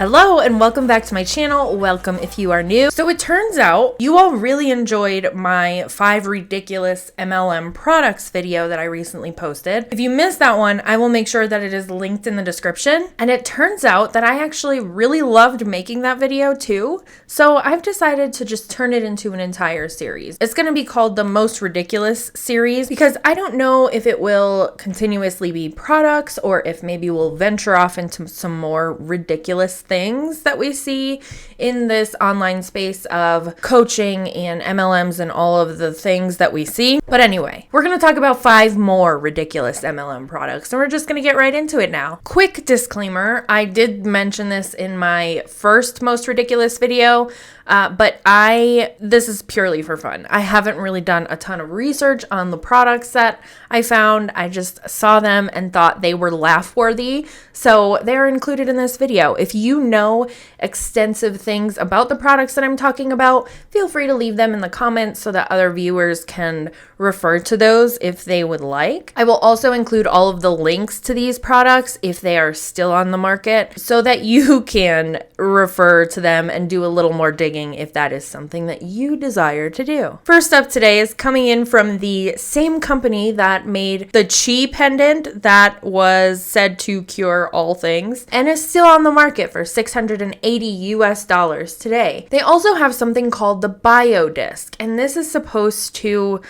Hello and welcome back to my channel. Welcome if you are new. So it turns out you all really enjoyed my 5 ridiculous MLM products video that I recently posted. If you missed that one, I will make sure that it is linked in the description. And it turns out that I actually really loved making that video too. So I've decided to just turn it into an entire series. It's going to be called the Most Ridiculous series because I don't know if it will continuously be products or if maybe we'll venture off into some more ridiculous things that we see in this online space of coaching and MLMs and all of the things that we see. But anyway, we're going to talk about 5 more ridiculous MLM products and we're just going to get right into it now. Quick disclaimer, I did mention this in my first most ridiculous video, but this is purely for fun. I haven't really done a ton of research on the products that I found. I just saw them and thought they were laugh-worthy, so they're included in this video. If you know extensive things about the products that I'm talking about, feel free to leave them in the comments so that other viewers can refer to those if they would like. I will also include all of the links to these products if they are still on the market so that you can refer to them and do a little more digging if that is something that you desire to do. First up today is coming in from the same company that made the Chi pendant that was said to cure all things and is still on the market for $680 today. They also have something called the Bio Disc, and this is supposed to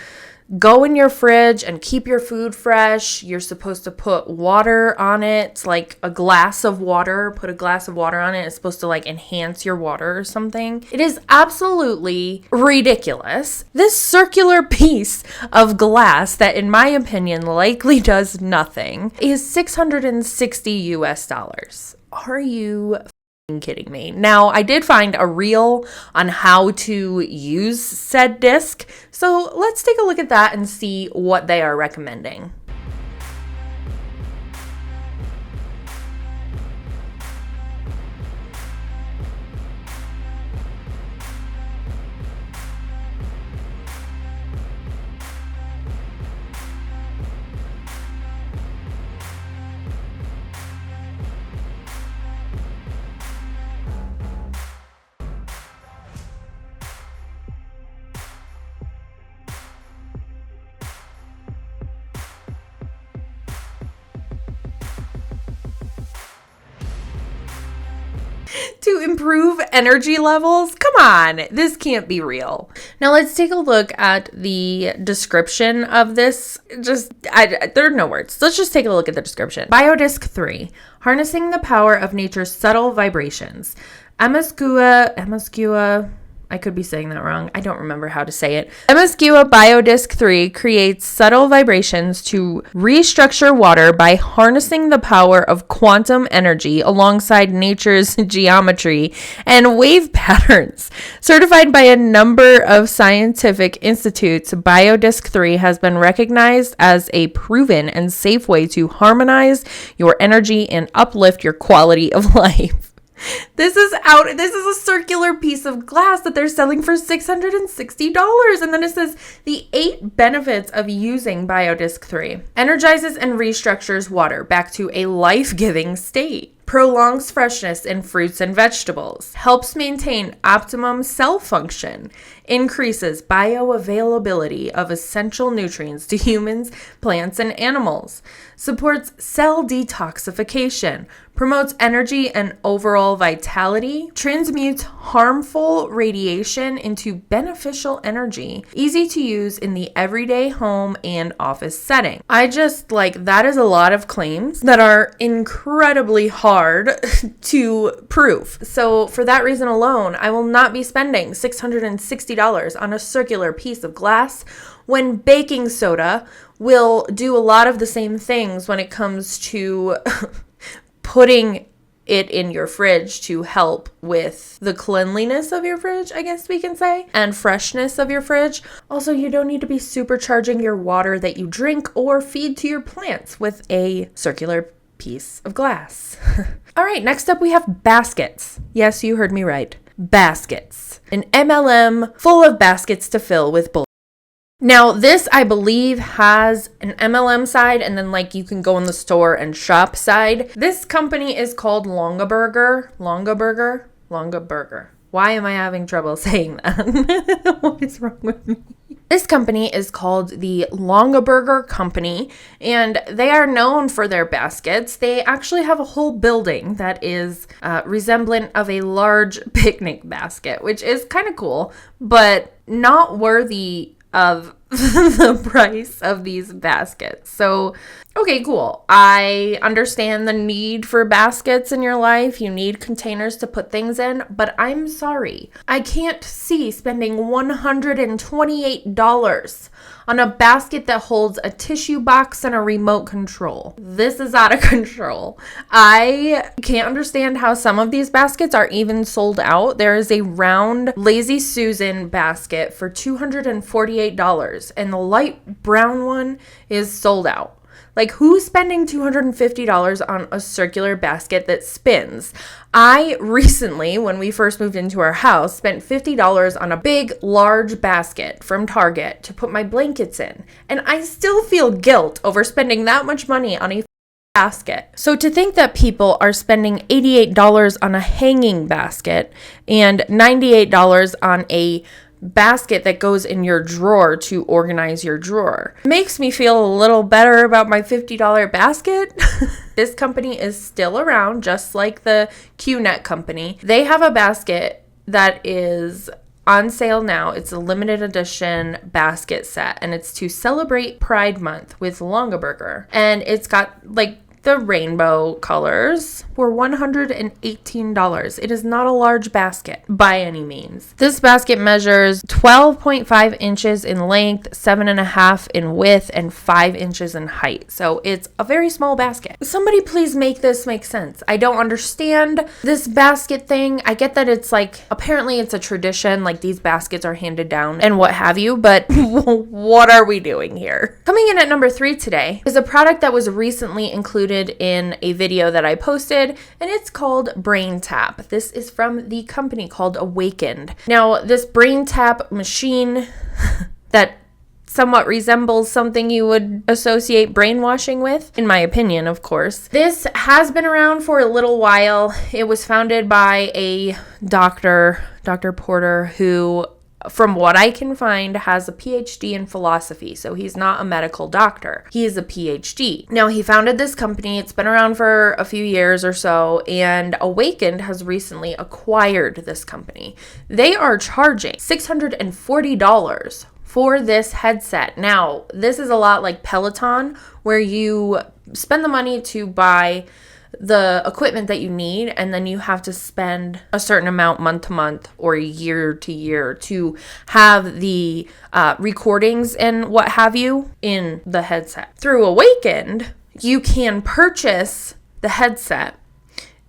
go in your fridge and keep your food fresh. You're supposed to put water on it, like a glass of water. Put a glass of water on it. It's supposed to like enhance your water or something. It is absolutely ridiculous. This circular piece of glass that in my opinion likely does nothing is $660. Are you kidding me? Now, I did find a reel on how to use said disc, so let's take a look at that and see what they are recommending. To improve energy levels? Come on, this can't be real. Now let's take a look at the description of this. There are no words. Let's just take a look at the description. BioDisc 3, harnessing the power of nature's subtle vibrations. Amascua, I could be saying that wrong. I don't remember how to say it. Amascua BioDisc 3 creates subtle vibrations to restructure water by harnessing the power of quantum energy alongside nature's geometry and wave patterns. Certified by a number of scientific institutes, BioDisc 3 has been recognized as a proven and safe way to harmonize your energy and uplift your quality of life. This is a circular piece of glass that they're selling for $660. And then it says the 8 benefits of using BioDisc 3. Energizes and restructures water back to a life-giving state. Prolongs freshness in fruits and vegetables. Helps maintain optimum cell function. Increases bioavailability of essential nutrients to humans, plants, and animals. Supports cell detoxification. Promotes energy and overall vitality. Transmutes harmful radiation into beneficial energy. Easy to use in the everyday home and office setting. That is a lot of claims that are incredibly hard to prove. So for that reason alone, I will not be spending $660 on a circular piece of glass when baking soda will do a lot of the same things when it comes to putting it in your fridge to help with the cleanliness of your fridge, I guess we can say, and freshness of your fridge. Also, you don't need to be supercharging your water that you drink or feed to your plants with a circular piece of glass. All right, next up we have baskets. Yes, you heard me right. Baskets. An MLM full of baskets to fill with bullshit. Now, this, I believe, has an MLM side, and then like you can go in the store and shop side. This company is called Longaberger. Why am I having trouble saying that? What is wrong with me? This company is called the Longaberger Company, and they are known for their baskets. They actually have a whole building that is resemblant of a large picnic basket, which is kind of cool, but not worthy of the price of these baskets. So, okay, cool. I understand the need for baskets in your life. You need containers to put things in, but I'm sorry. I can't see spending $128 on a basket that holds a tissue box and a remote control. This is out of control. I can't understand how some of these baskets are even sold out. There is a round Lazy Susan basket for $248, and the light brown one is sold out. Like, who's spending $250 on a circular basket that spins? I recently, when we first moved into our house, spent $50 on a big, large basket from Target to put my blankets in. And I still feel guilt over spending that much money on a basket. So to think that people are spending $88 on a hanging basket and $98 on a basket that goes in your drawer to organize your drawer makes me feel a little better about my $50 basket. This company is still around, just like the QNET company. They have a basket that is on sale now. It's a limited edition basket set, and it's to celebrate Pride Month with Longaberger. And it's got like the rainbow colors for $118. It is not a large basket by any means. This basket measures 12.5 inches in length, 7.5 in width, and 5 inches in height. So it's a very small basket. Somebody please make this make sense. I don't understand this basket thing. I get that it's like, apparently it's a tradition, like these baskets are handed down and what have you, but what are we doing here? Coming in at number 3 today is a product that was recently included in a video that I posted, and it's called BrainTap. This is from the company called Awakened. Now, this BrainTap machine that somewhat resembles something you would associate brainwashing with, in my opinion, of course. This has been around for a little while. It was founded by a doctor, Dr. Porter, who, from what I can find, has a PhD in philosophy. So he's not a medical doctor. He is a PhD. Now, he founded this company. It's been around for a few years or so, and Awakened has recently acquired this company. They are charging $640 for this headset. Now, this is a lot like Peloton, where you spend the money to buy the equipment that you need, and then you have to spend a certain amount month to month or year to year to have the recordings and what have you in the headset. Through Awakened, you can purchase the headset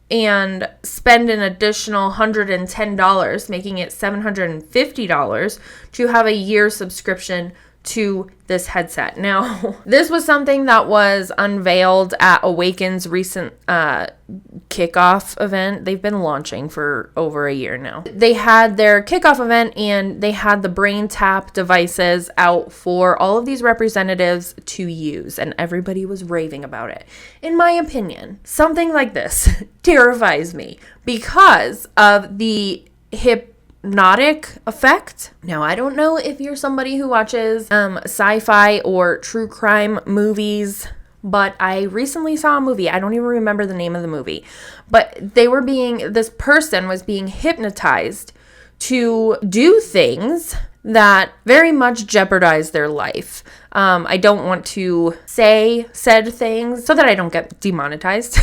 and spend an additional $110, making it $750 to have a year subscription to this headset. Now, this was something that was unveiled at Awaken's recent kickoff event. They've been launching for over a year now. They had their kickoff event, and they had the BrainTap devices out for all of these representatives to use, and everybody was raving about it. In my opinion, something like this terrifies me because of the hypnotic effect. Now, I don't know if you're somebody who watches sci-fi or true crime movies, but I recently saw a movie. I don't even remember the name of the movie, but this person was being hypnotized to do things that very much jeopardize their life. I don't want to say said things so that I don't get demonetized,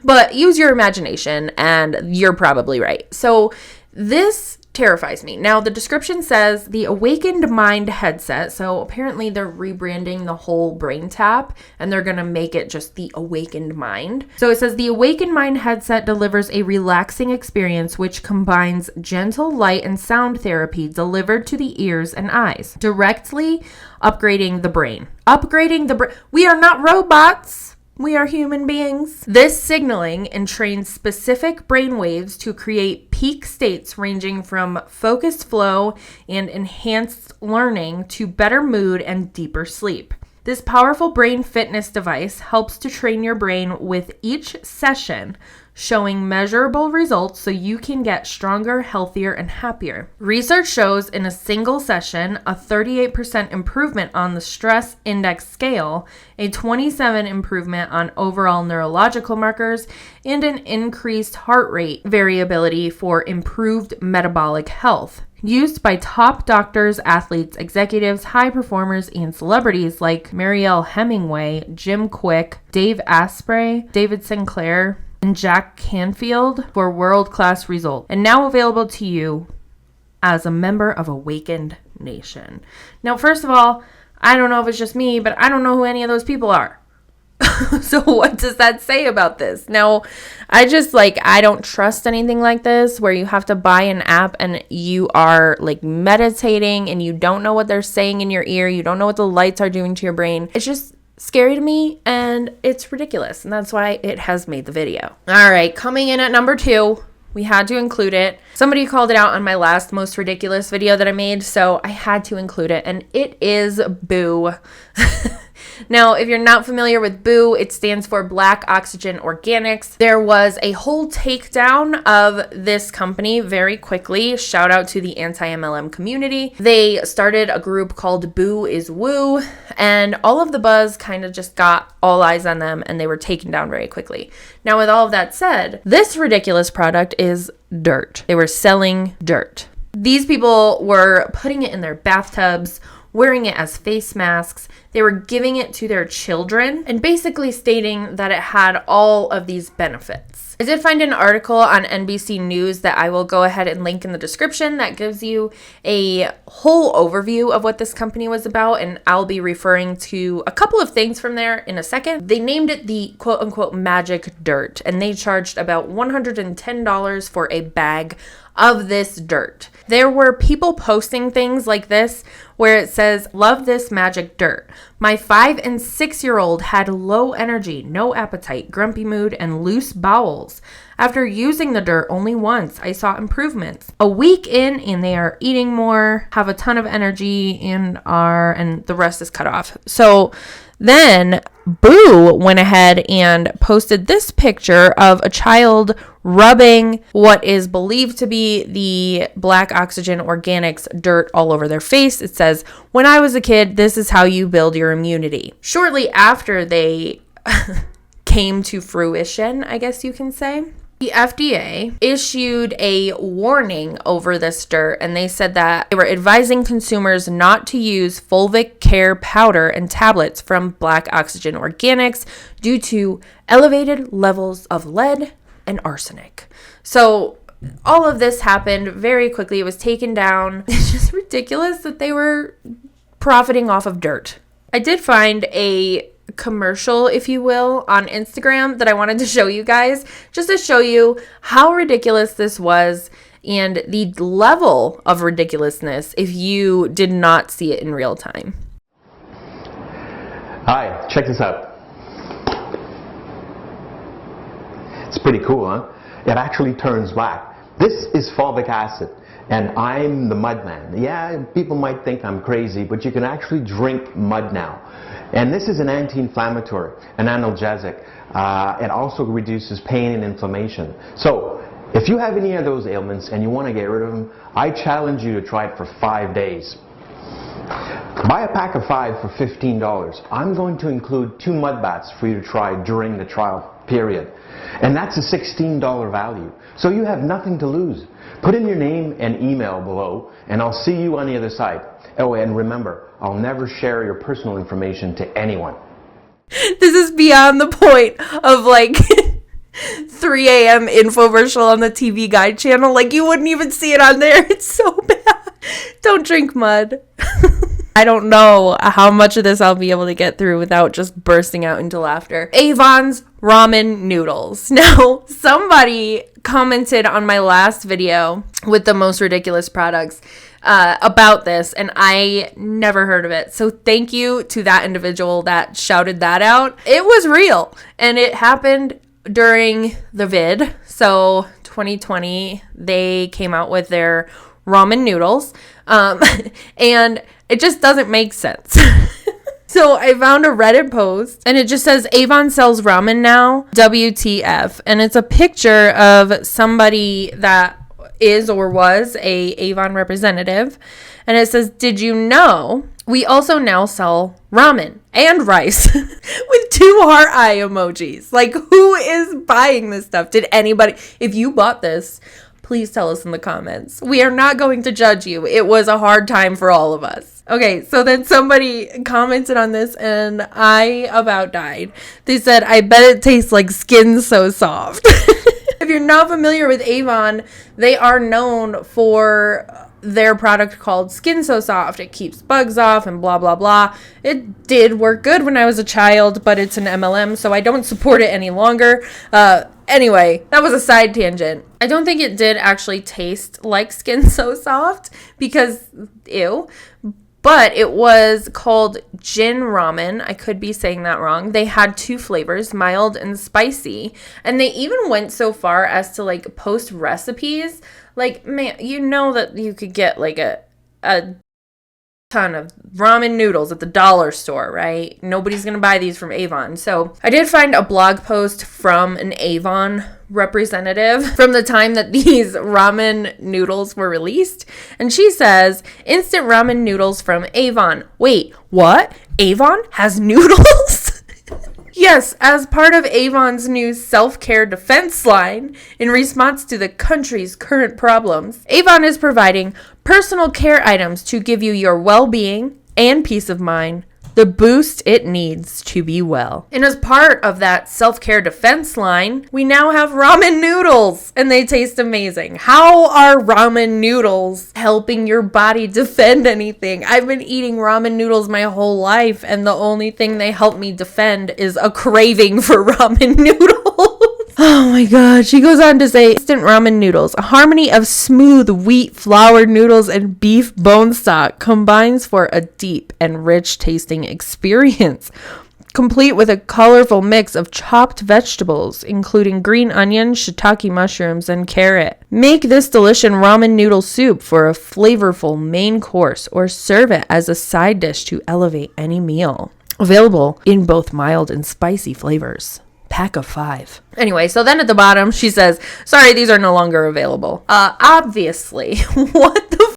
but use your imagination, and you're probably right. So this terrifies me. Now, the description says the Awakened Mind headset. So apparently they're rebranding the whole BrainTap, and they're going to make it just the Awakened Mind. So it says the Awakened Mind headset delivers a relaxing experience which combines gentle light and sound therapy delivered to the ears and eyes, directly upgrading the brain. We are not robots. We are human beings. This signaling entrains specific brain waves to create peak states ranging from focused flow and enhanced learning to better mood and deeper sleep. This powerful brain fitness device helps to train your brain with each session, showing measurable results so you can get stronger, healthier, and happier. Research shows in a single session a 38% improvement on the stress index scale, a 27% improvement on overall neurological markers, and an increased heart rate variability for improved metabolic health. Used by top doctors, athletes, executives, high performers, and celebrities like Marielle Hemingway, Jim Quick, Dave Asprey, David Sinclair, and Jack Canfield for world-class results. And now available to you as a member of Awakened Nation. Now, first of all, I don't know if it's just me, but I don't know who any of those people are. So what does that say about this? Now, I don't trust anything like this where you have to buy an app and you are like meditating and you don't know what they're saying in your ear. You don't know what the lights are doing to your brain. It's just scary to me and it's ridiculous. And that's why it has made the video. All right, coming in at number 2. We had to include it. Somebody called it out on my last most ridiculous video that I made, so I had to include it, and it is Boo. Now, if you're not familiar with Boo, it stands for Black Oxygen Organics. There was a whole takedown of this company very quickly. Shout out to the anti-mlm community. They started a group called Boo is Woo, and all of the buzz kind of just got all eyes on them, and they were taken down very quickly. Now, with all of that said, this ridiculous product is dirt. They were selling dirt. These people were putting it in their bathtubs, wearing it as face masks. They were giving it to their children and basically stating that it had all of these benefits. I did find an article on NBC News that I will go ahead and link in the description that gives you a whole overview of what this company was about, and I'll be referring to a couple of things from there in a second. They named it the quote-unquote magic dirt, and they charged about $110 for a bag of this dirt. There were people posting things like this where it says, "Love this magic dirt. My 5 and 6-year-old had low energy, no appetite, grumpy mood, and loose bowels. After using the dirt only once, I saw improvements. A week in and they are eating more, have a ton of energy, and the rest is cut off." So then Boo went ahead and posted this picture of a child rubbing what is believed to be the Black Oxygen Organics dirt all over their face. It says, "When I was a kid, this is how you build your immunity." Shortly after they came to fruition, I guess you can say, the FDA issued a warning over this dirt, and they said that they were advising consumers not to use fulvic care powder and tablets from Black Oxygen Organics due to elevated levels of lead and arsenic. So all of this happened very quickly. It was taken down. It's just ridiculous that they were profiting off of dirt. I did find a commercial, if you will, on Instagram that I wanted to show you guys, just to show you how ridiculous this was and the level of ridiculousness if you did not see it in real time. Hi, check this out. It's pretty cool, huh? It actually turns black. This is fulvic acid, and I'm the mud man. Yeah, people might think I'm crazy, but you can actually drink mud now. And this is an anti-inflammatory, an analgesic. It also reduces pain and inflammation. So, if you have any of those ailments and you want to get rid of them, I challenge you to try it for 5 days. Buy a pack of 5 for $15. I'm going to include 2 mud baths for you to try during the trial period. And that's a $16 value. So you have nothing to lose. Put in your name and email below, and I'll see you on the other side. Oh, and remember, I'll never share your personal information to anyone. This is beyond the point of like 3 a.m. infomercial on the TV Guide channel. Like, you wouldn't even see it on there. It's so bad. Don't drink mud. I don't know how much of this I'll be able to get through without just bursting out into laughter. AVON's Ramen Noodles. Now, somebody commented on my last video with the most ridiculous products. about this, and I never heard of it. So thank you to that individual that shouted that out. It was real, and it happened during the vid. So 2020, they came out with their ramen noodles, and it just doesn't make sense. So I found a Reddit post, and it just says Avon sells ramen now, WTF. And it's a picture of somebody that is or was a Avon representative. And it says, did you know we also now sell ramen and rice with 2 heart eye emojis? Like, who is buying this stuff? Did anybody? If you bought this, please tell us in the comments. We are not going to judge you. It was a hard time for all of us. Okay, so then somebody commented on this, and I about died. They said, I bet it tastes like Skin So Soft. If you're not familiar with Avon, they are known for their product called Skin So Soft. It keeps bugs off and blah, blah, blah. It did work good when I was a child, but it's an MLM, so I don't support it any longer. Anyway, that was a side tangent. I don't think it did actually taste like Skin So Soft because, ew. But it was called Gin Ramen. I could be saying that wrong. They had 2 flavors, mild and spicy. And they even went so far as to like post recipes. Like, man, you know that you could get like a ton of ramen noodles at the dollar store, right? Nobody's gonna buy these from Avon. So I did find a blog post from an Avon representative from the time that these ramen noodles were released, and she says, instant ramen noodles from Avon. Wait, what? Avon has noodles? Yes, as part of Avon's new self-care defense line, in response to the country's current problems, Avon is providing personal care items to give you your well-being and peace of mind, the boost it needs to be well. And as part of that self-care defense line, we now have ramen noodles, and they taste amazing. How are ramen noodles helping your body defend anything? I've been eating ramen noodles my whole life, and the only thing they help me defend is a craving for ramen noodles. Oh my god. She goes on to say, instant ramen noodles, a harmony of smooth wheat flour noodles and beef bone stock, combines for a deep and rich tasting experience, complete with a colorful mix of chopped vegetables, including green onion, shiitake mushrooms, and carrot. Make this delicious ramen noodle soup for a flavorful main course, or serve it as a side dish to elevate any meal. Available in both mild and spicy flavors. Pack of 5. Anyway, so then at the bottom, she says, sorry, these are no longer available. Obviously. What the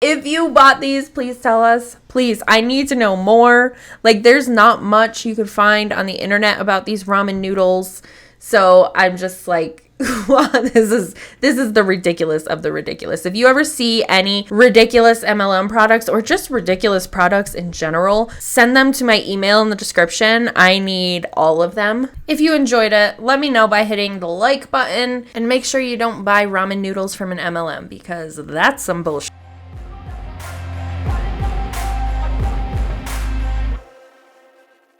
If you bought these, please tell us. Please, I need to know more. Like, there's not much you could find on the internet about these ramen noodles. So I'm just like, wow, this is the ridiculous of the ridiculous. If you ever see any ridiculous MLM products or just ridiculous products in general, send them to my email in the description. I need all of them. If you enjoyed it, let me know by hitting the like button, and make sure you don't buy ramen noodles from an MLM, because that's some bullshit.